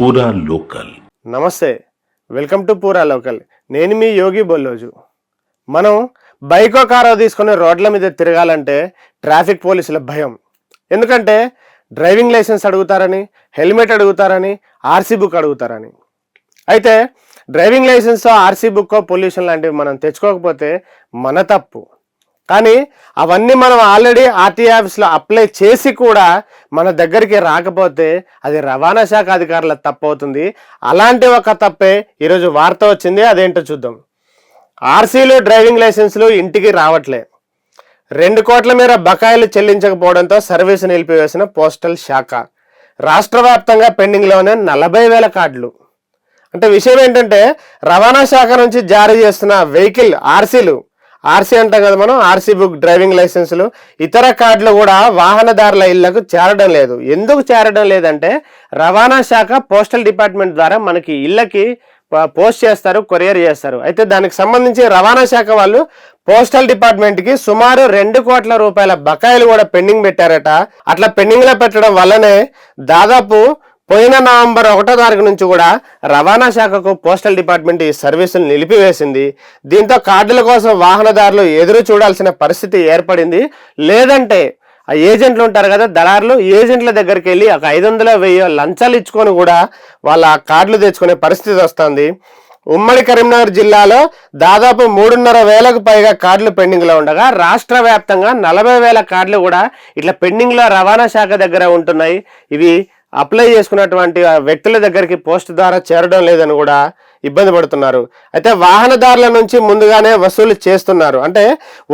పూరా లోకల్. నమస్తే, welcome to పూరా లోకల్. నేను మీ యోగి బొల్లోజు. మనం బైకో కారో తీసుకుని రోడ్ల మీద తిరగాలంటే ట్రాఫిక్ పోలీసుల భయం. ఎందుకంటే డ్రైవింగ్ లైసెన్స్ అడుగుతారని, హెల్మెట్ అడుగుతారని, ఆర్సీ బుక్ అడుగుతారని. అయితే driving licence, RC book, pollution లాంటివి మనం తెచ్చుకోకపోతే మన తప్పు. కానీ అవన్నీ మనం ఆల్రెడీ ఆర్టీఏ ఆఫీస్లో అప్లై చేసి కూడా మన దగ్గరికి రాకపోతే అది రవాణా శాఖ అధికారుల తప్పు అవుతుంది. అలాంటి ఒక తప్పే ఈరోజు వార్త వచ్చింది. అదేంటో చూద్దాం. ఆర్సీలు, డ్రైవింగ్ లైసెన్సులు ఇంటికి రావట్లే. 2 కోట్ల మేర బకాయిలు చెల్లించకపోవడంతో సర్వీసు నిలిపివేసిన పోస్టల్ శాఖ. రాష్ట్ర వ్యాప్తంగా పెండింగ్లోనే 40,000 కార్డులు. అంటే విషయం ఏంటంటే రవాణా శాఖ నుంచి జారీ చేస్తున్న వెహికల్ ఆర్సీ అంటాం కదా మనం, ఆర్సీ బుక్, డ్రైవింగ్ లైసెన్సులు, ఇతర కార్డులు కూడా వాహనదారుల ఇళ్లకు చేరడం లేదు. ఎందుకు చేరడం లేదంటే రవాణా శాఖ పోస్టల్ డిపార్ట్మెంట్ ద్వారా మనకి ఇళ్ళకి పోస్ట్ చేస్తారు, కొరియర్ చేస్తారు. అయితే దానికి సంబంధించి రవాణా శాఖ వాళ్ళు పోస్టల్ డిపార్ట్మెంట్కి సుమారు 2 కోట్ల రూపాయల బకాయిలు కూడా పెండింగ్ పెట్టారట. అట్లా పెండింగ్లో పెట్టడం వల్లనే దాదాపు పోయిన నవంబర్ 1వ తారీఖు నుంచి కూడా రవాణా శాఖకు పోస్టల్ డిపార్ట్మెంట్ ఈ సర్వీసులు నిలిపివేసింది. దీంతో కార్డుల కోసం వాహనదారులు ఎదురు చూడాల్సిన పరిస్థితి ఏర్పడింది. లేదంటే ఆ ఏజెంట్లు ఉంటారు కదా, దళారులు, ఏజెంట్ల దగ్గరికి వెళ్ళి ఒక 500, 1000 లంచాలు ఇచ్చుకొని కూడా వాళ్ళ కార్డులు తెచ్చుకునే పరిస్థితి వస్తుంది. ఉమ్మడి కరీంనగర్ జిల్లాలో దాదాపు 3,500కు పైగా కార్డులు పెండింగ్లో ఉండగా రాష్ట్ర వ్యాప్తంగా 40,000 కార్డులు కూడా ఇట్లా పెండింగ్లో రవాణా శాఖ దగ్గర ఉంటున్నాయి. ఇవి అప్లై చేసుకున్నటువంటి వ్యక్తుల దగ్గరికి పోస్ట్ ద్వారా చేరడం లేదని కూడా ఇబ్బంది పడుతున్నారు. అయితే వాహనదారుల నుంచి ముందుగానే వసూలు చేస్తున్నారు. అంటే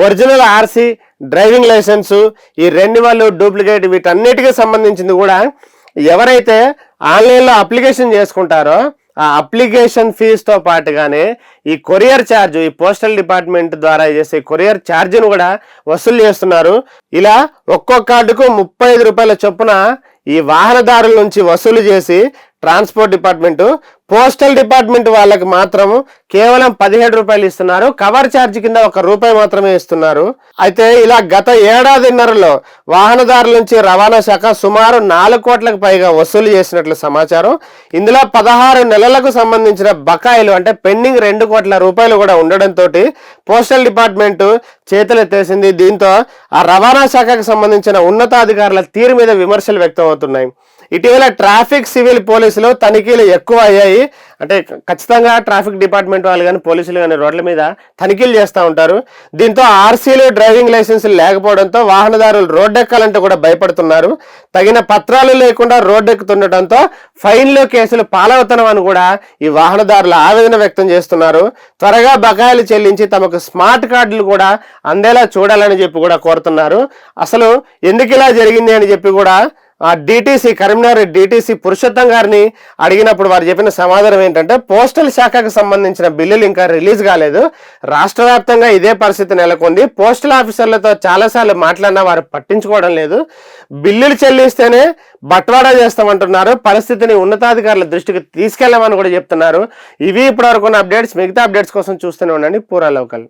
ఒరిజినల్ ఆర్సీ, డ్రైవింగ్ లైసెన్సు, ఈ రెన్యువల్, డూప్లికేట్ వీటన్నిటికీ సంబంధించింది కూడా ఎవరైతే ఆన్లైన్లో అప్లికేషన్ చేసుకుంటారో ఆ అప్లికేషన్ ఫీజుతో పాటుగానే ఈ కొరియర్ ఛార్జ్, ఈ పోస్టల్ డిపార్ట్మెంట్ ద్వారా చేసే కొరియర్ ఛార్జ్ను కూడా వసూలు చేస్తున్నారు. ఇలా ఒక్కొక్క కార్డుకు 35 రూపాయల చొప్పున ఈ వాహనదారుల నుంచి వసూలు చేసి ట్రాన్స్పోర్ట్ డిపార్ట్మెంటు, పోస్టల్ డిపార్ట్మెంట్ వాళ్ళకి మాత్రం కేవలం 17 రూపాయలు ఇస్తున్నారు. కవర్ ఛార్జ్ కింద 1 రూపాయి మాత్రమే ఇస్తున్నారు. అయితే ఇలా గత ఏడాదిన్నరలో వాహనదారుల నుంచి రవాణా శాఖ సుమారు 4 కోట్లకు పైగా వసూలు చేసినట్లు సమాచారం. ఇందులో 16 నెలలకు సంబంధించిన బకాయిలు అంటే పెండింగ్ 2 కోట్ల రూపాయలు కూడా ఉండడంతో పోస్టల్ డిపార్ట్మెంట్ చేతులెత్తేసింది. దీంతో ఆ రవాణా శాఖకు సంబంధించిన ఉన్నతాధికారుల తీరు మీద విమర్శలు వ్యక్తం అవుతున్నాయి. ఇటీవల ట్రాఫిక్, సివిల్ పోలీసులు తనిఖీలు ఎక్కువ అయ్యాయి. అంటే ఖచ్చితంగా ట్రాఫిక్ డిపార్ట్మెంట్ వాళ్ళు కానీ, పోలీసులు కానీ రోడ్ల మీద తనిఖీలు చేస్తూ ఉంటారు. దీంతో ఆర్సీలు, డ్రైవింగ్ లైసెన్సులు లేకపోవడంతో వాహనదారులు రోడ్డెక్కాలంటే కూడా భయపడుతున్నారు. తగిన పత్రాలు లేకుండా రోడ్డెక్కుతుండటంతో ఫైన్లు, కేసులు పాలవుతున్నాం అని కూడా ఈ వాహనదారులు ఆవేదన వ్యక్తం చేస్తున్నారు. త్వరగా బకాయిలు చెల్లించి తమకు స్మార్ట్ కార్డులు కూడా అందేలా చూడాలని చెప్పి కూడా కోరుతున్నారు. అసలు ఎందుకు ఇలా జరిగింది అని చెప్పి కూడా డిటిసి, కరీంనగర్ డిటిసి పురుషోత్తం గారిని అడిగినప్పుడు వారు చెప్పిన సమాధానం ఏంటంటే పోస్టల్ శాఖకు సంబంధించిన బిల్లులు ఇంకా రిలీజ్ కాలేదు. రాష్ట్ర వ్యాప్తంగా ఇదే పరిస్థితి నెలకొంది. పోస్టల్ ఆఫీసర్లతో చాలాసార్లు మాట్లాడినా వారు పట్టించుకోవడం లేదు. బిల్లులు చెల్లిస్తేనే బట్వాడా చేస్తామంటున్నారు. పరిస్థితిని ఉన్నతాధికారుల దృష్టికి తీసుకెళ్లామని కూడా చెప్తున్నారు. ఇవి ఇప్పటివరకు ఉన్న అప్డేట్స్. మిగతా అప్డేట్స్ కోసం చూస్తూనే ఉండండి పూరా లోకల్.